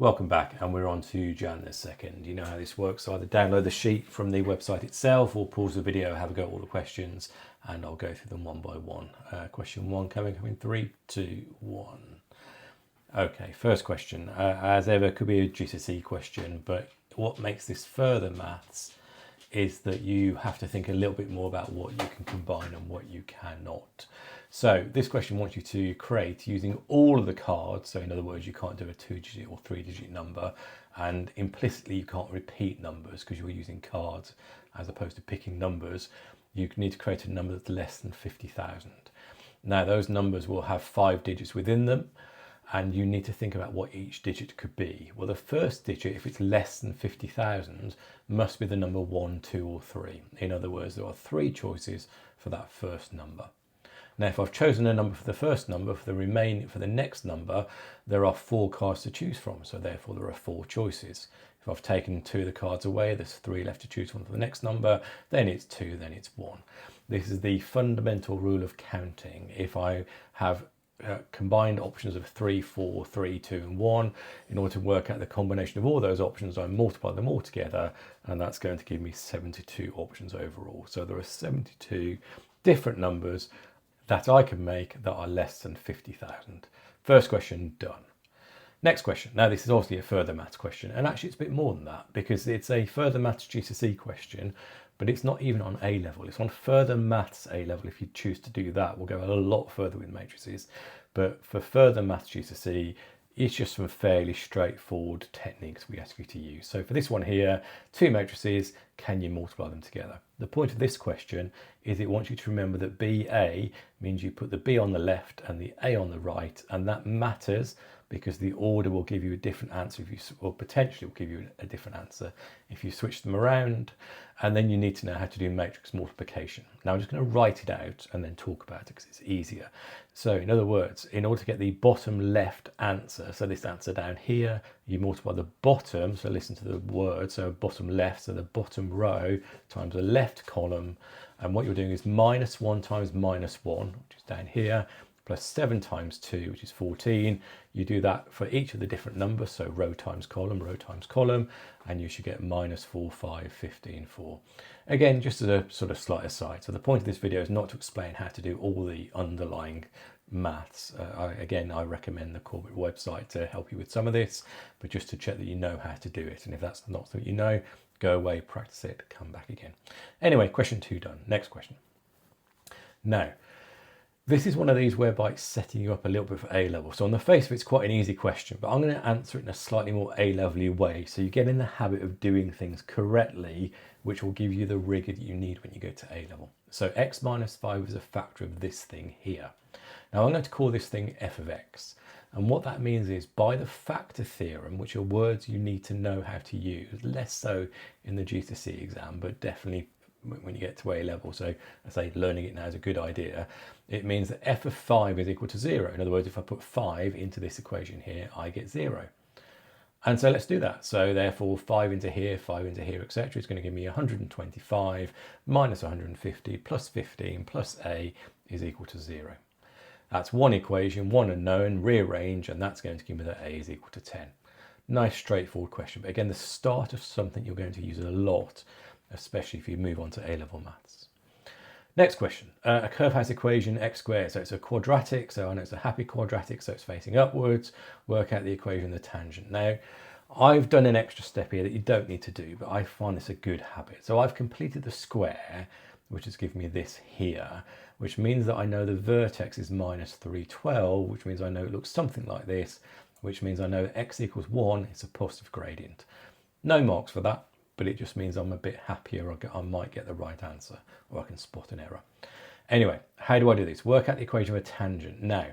Welcome back, and we're on to Jan the second. You know how this works. Either download the sheet from the website itself or pause the video, have a go at all the questions, and I'll go through them one by one. Question one coming 3, 2, 1. Okay, first question. As ever, could be a GCSE question, but what makes this further maths is that you have to think a little bit more about what you can combine and what you cannot. So this question wants you to create using all of the cards. So in other words, you can't do a 2-digit or 3-digit number, and implicitly you can't repeat numbers because you're using cards as opposed to picking numbers. You need to create a number that's less than 50,000. Now those numbers will have 5 digits within them, and you need to think about what each digit could be. Well, the first digit, if it's less than 50,000, must be the number 1, 2 or 3. In other words, there are 3 choices for that first number. Now, if I've chosen a number for the first number, for the next number, there are 4 cards to choose from, so therefore there are 4 choices. If I've taken 2 of the cards away, there's 3 left to choose from for the next number, then it's 2, then it's 1. This is the fundamental rule of counting. If I have combined options of 3, 4, 3, 2 and 1, in order to work out the combination of all those options, I multiply them all together, and that's going to give me 72 options overall. So there are 72 different numbers that I can make that are less than 50,000. First question done. Next question. Now this is obviously a further maths question, and actually it's a bit more than that because it's a further maths GCSE question, but it's not even on A level. It's on further maths A level. If you choose to do that, we'll go a lot further with matrices. But for further maths GCSE, it's just some fairly straightforward techniques we ask you to use. So for this one here, 2 matrices, can you multiply them together? The point of this question is it wants you to remember that BA means you put the B on the left and the A on the right, and that matters because the order will give you a different answer, or potentially will give you a different answer if you switch them around. And then you need to know how to do matrix multiplication. Now I'm just going to write it out and then talk about it because it's easier. So in other words, in order to get the bottom left answer, so this answer down here, you multiply the bottom, so listen to the word, so bottom left, so the bottom row times the left column, and what you're doing is -1 times -1, which is down here, plus 7 times 2, which is 14. You do that for each of the different numbers, so row times column, and you should get -4, 5, 15, 4. Again, just as a sort of slight aside. So the point of this video is not to explain how to do all the underlying maths. I recommend the corporate website to help you with some of this, but just to check that you know how to do it. And if that's not something you know, go away, practice it, come back again. Anyway, question 2 done. Next question. Now, this is one of these whereby it's setting you up a little bit for A-level. So on the face of it, it's quite an easy question, but I'm going to answer it in a slightly more A-level-y way. So you get in the habit of doing things correctly, which will give you the rigour that you need when you go to A-level. So x minus 5 is a factor of this thing here. Now I'm going to call this thing f of x. And what that means is by the factor theorem, which are words you need to know how to use, less so in the GCSE exam, but definitely when you get to A level, so I say learning it now is a good idea. It means that f of 5 is equal to 0. In other words, if I put 5 into this equation here, I get 0. And so let's do that. So therefore 5 into here, etc. is going to give me 125 minus 150 plus 15 plus a is equal to 0. That's one equation, one unknown, rearrange, and that's going to give me that a is equal to 10. Nice straightforward question, but again, the start of something you're going to use a lot, especially if you move on to A-level maths. Next question. A curve has equation x squared, so it's a quadratic, so I know it's a happy quadratic, so it's facing upwards. Work out the equation, the tangent. Now, I've done an extra step here that you don't need to do, but I find this a good habit. So I've completed the square, which has given me this here, which means that I know the vertex is minus 312, which means I know it looks something like this, which means I know x equals 1, it's a positive gradient. No marks for that, but it just means I'm a bit happier, I might get the right answer, or I can spot an error. Anyway, how do I do this? Work out the equation of a tangent. Now,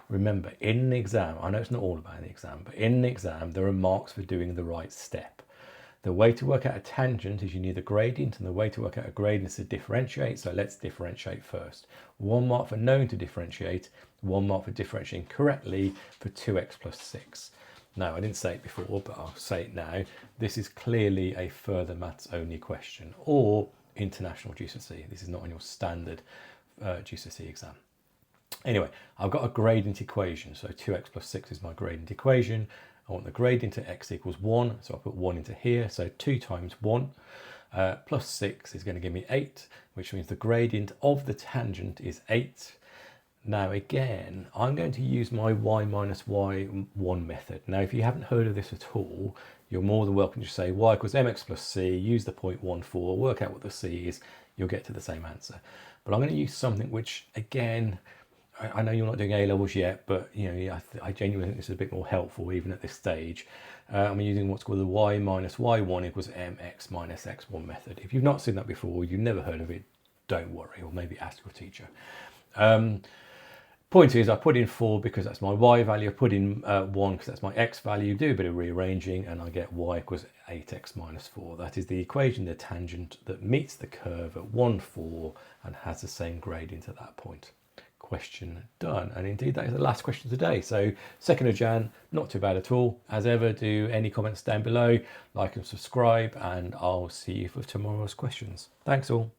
remember, in the exam, I know it's not all about the exam, but in the exam, there are marks for doing the right step. The way to work out a tangent is you need a gradient, and the way to work out a gradient is to differentiate, so let's differentiate first. 1 mark for knowing to differentiate, 1 mark for differentiating correctly for 2x plus 6. Now, I didn't say it before, but I'll say it now. This is clearly a further maths only question, or international GCSE. This is not on your standard GCSE exam. Anyway, I've got a gradient equation, so 2x plus 6 is my gradient equation. I want the gradient of x equals 1, so I put 1 into here, so 2 times 1 plus 6 is going to give me 8, which means the gradient of the tangent is 8. Now again, I'm going to use my y minus y1 method. Now if you haven't heard of this at all, you're more than welcome to say y equals mx plus c, use the 0.14, work out what the c is, you'll get to the same answer. But I'm going to use something which, again, I know you're not doing A-levels yet, but you know, I genuinely think this is a bit more helpful even at this stage. I'm using what's called the y minus y1 equals mx minus x1 method. If you've not seen that before, you've never heard of it, don't worry, or maybe ask your teacher. Point is, I put in 4 because that's my y value, I put in 1 because that's my x value, do a bit of rearranging, and I get y equals 8x minus 4. That is the equation, the tangent that meets the curve at 1, 4 and has the same gradient at that point. Question done. And indeed, that is the last question today. So 2nd of Jan, not too bad at all. As ever, do any comments down below, like and subscribe, and I'll see you for tomorrow's questions. Thanks all.